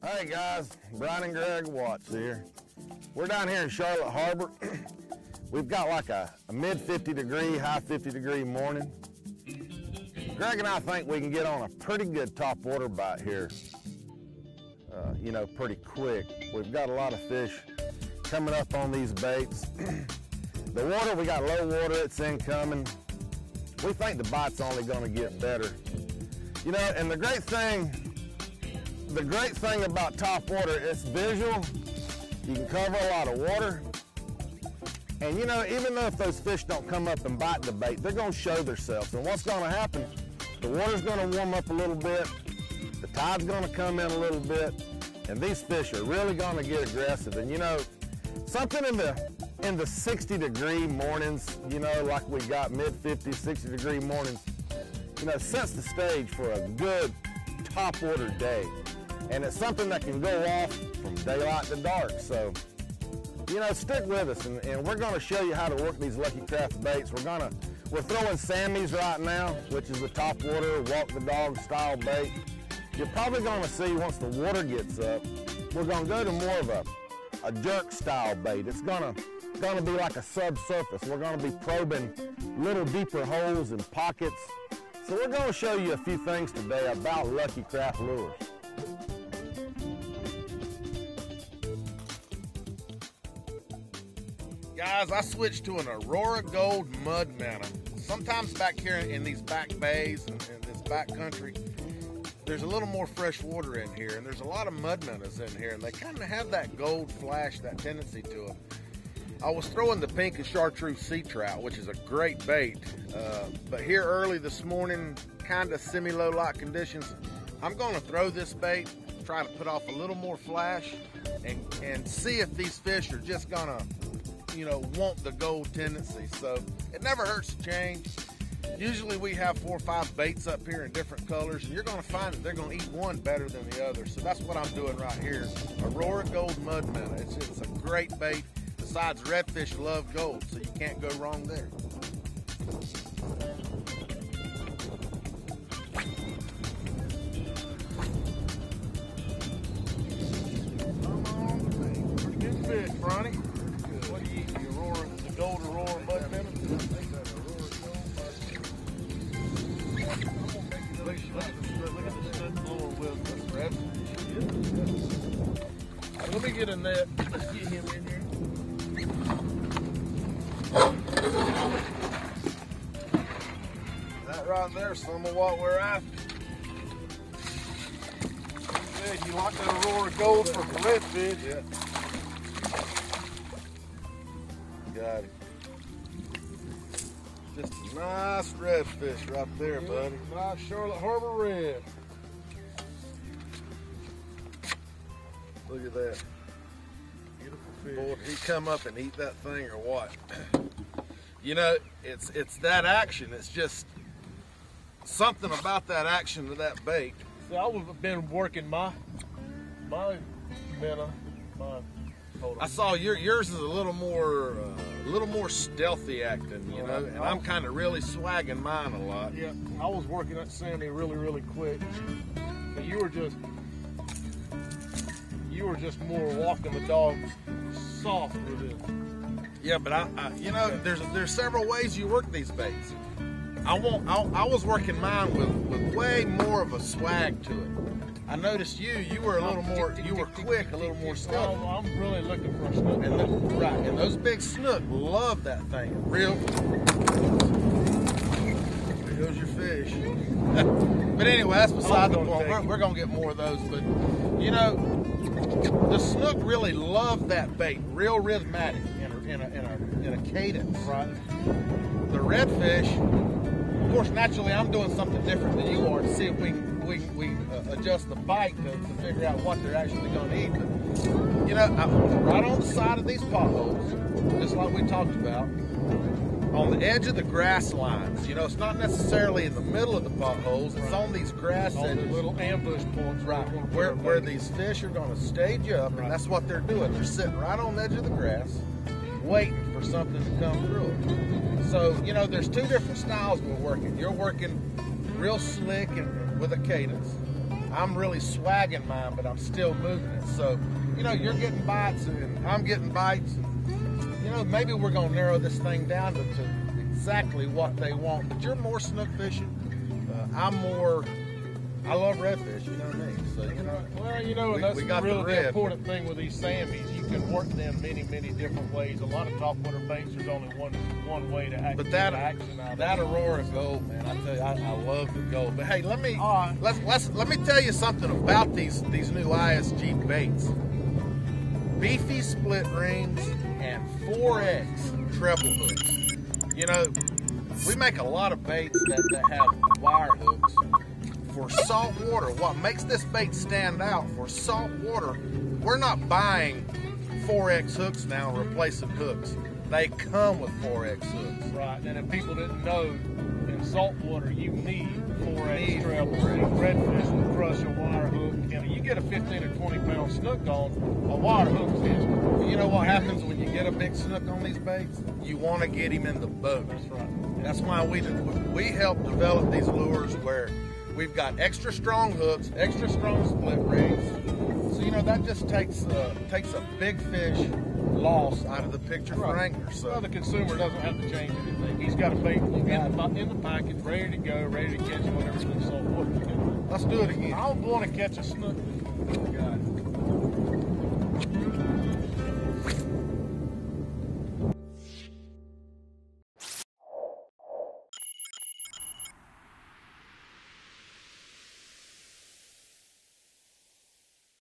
Hey guys, Bryan and Greg Watts here. We're down here in Charlotte Harbor. We've got like a mid 50 degree, high 50 degree morning. Greg and I think we can get on a pretty good top water bite here, pretty quick. We've got a lot of fish coming up on these baits. The water, we got low water, it's incoming. We think the bite's only gonna get better. You know, and the great thing about top water, it's visual. You can cover a lot of water. And you know, even though if those fish don't come up and bite the bait, they're gonna show themselves. And what's gonna happen, the water's gonna warm up a little bit, the tide's gonna come in a little bit, and these fish are really gonna get aggressive. And you know, something in the 60 degree mornings, you know, like we got mid 50, 60 degree mornings, you know, sets the stage for a good top water day. And it's something that can go off from daylight to dark. So, you know, stick with us, and we're gonna show you how to work these Lucky Craft baits. We're throwing Sammy's right now, which is the top water, walk the dog style bait. You're probably gonna see once the water gets up, we're gonna go to more of a jerk style bait. It's gonna be like a subsurface. We're gonna be probing little deeper holes and pockets. So we're gonna show you a few things today about Lucky Craft lures. Guys, I switched to an Aurora Gold Mud Minnow. Sometimes back here in these back bays and in this back country, there's a little more fresh water in here, and there's a lot of mud minnows in here, and they kind of have that gold flash, that tendency to them. I was throwing the pink and chartreuse sea trout, which is a great bait, but here early this morning, kind of semi-low light conditions, I'm going to throw this bait, try to put off a little more flash, and see if these fish are just gonna, you know, want the gold tendency. So it never hurts to change. Usually we have 4 or 5 baits up here in different colors, and you're going to find that they're going to eat one better than the other. So that's what I'm doing right here. Aurora Gold Mud Minnow. It's a great bait. Besides, redfish love gold, so you can't go wrong there. Come on, man. Pretty good fish, Bronny. What do you eat? The Aurora, the gold Aurora Mud Minnow? Look at the stud blowing with this red. Let me get a net. Let's get him in here. That right there is some of what we're after. Yeah, you like that Aurora Gold for the redfish? Yeah. Got it. Just a nice redfish right there, buddy. Nice Charlotte Harbor red. Look at that. Beautiful fish. Boy, did he come up and eat that thing or what? You know, it's that action. It's just something about that action to that bait. See, I've been working my minnow. I saw yours is a little more stealthy acting, you know, and I'm kind of really swagging mine a lot. Yeah, I was working that Sammy really quick, but you were just more walking the dog soft with it. Yeah, but I you know, there's several ways you work these baits. I was working mine with way more of a swag to it. I noticed you were a little more, you were quick, a little more stealthy. I'm really looking for a snook. And those big snook love that thing. Real. There goes your fish. But anyway, that's beside the point. We're gonna get more of those. But you know, the snook really love that bait. Real rhythmatic in a cadence. Right. The redfish, of course, naturally, I'm doing something different than you are to see if we adjust the bite to figure out what they're actually going to eat. But, you know, right on the side of these potholes, just like we talked about, on the edge of the grass lines. You know, it's not necessarily in the middle of the potholes. It's on these grass edges. The little ambush points. Right, where these fish are going to stage up, and that's what they're doing. They're sitting right on the edge of the grass, waiting for something to come through it. So, you know, there's 2 different styles we're working. You're working real slick and with a cadence. I'm really swagging mine, but I'm still moving it. So, you know, you're getting bites and I'm getting bites. And, you know, maybe we're going to narrow this thing down to exactly what they want. But you're more snook fishing. I'm more, I love redfish, you know what I mean? So, you know, well, you know, and that's we got really the red. the important thing with these Sammys. You can work them many different ways. A lot of topwater baits, there's only one way to actually But that get action out of that it. Aurora gold, man, I tell you, I love the gold. But hey, let me tell you something about these new ISG baits. Beefy split rings and 4X treble hooks. You know, we make a lot of baits that have wire hooks. For salt water, what makes this bait stand out for salt water, we're not buying 4X hooks now and replacing hooks. They come with 4X hooks. Right, and if people didn't know, in saltwater you need 4X treble. Redfish will crush a wire hook. And you get a 15 or 20 pound snook on, a wire hook's history. You know what happens when you get a big snook on these baits? You want to get him in the boat. That's right. That's why we help develop these lures where we've got extra strong hooks, extra strong split rings. So, you know, that just takes a big fish loss out of the picture for anglers. Well, So the consumer doesn't have to change anything. He's got a bait in the package, ready to go, ready to catch whatever the saltwater. let's do it again. I don't want to catch a snook. God.